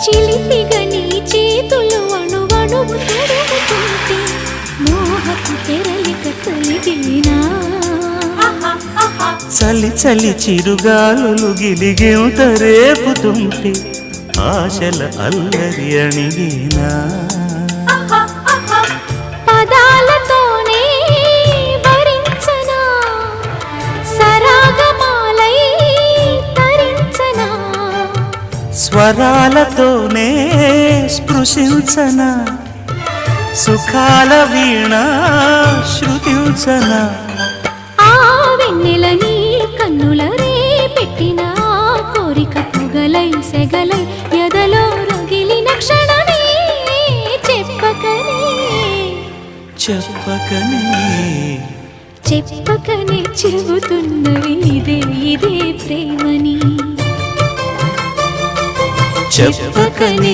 చిలిపిగా నీ చేతులు అణువణువు తడుముతుంటే మోహపు తెరలిక తొలిగినా చలి చలి చిరుగాలులు గిలిగింత రేపుతుంటే ఆశల అల్లరి అణిగినా పదాలతోనే వరించనా సరాగమాలై తరించనా స్వరాలతోనే స్పృశించనా సుఖాల వీణ శృతించనా ఆ వెన్నెల నీ కన్నుల రే పెట్టిన కోరిక పొగలై సెగలై ఎదలో రగిలిన క్షణమే చెప్పకనే చెప్పకనే చెప్పకనే చెబుతున్నవి ఇదే ఇదే ప్రేమని చెప్పకనే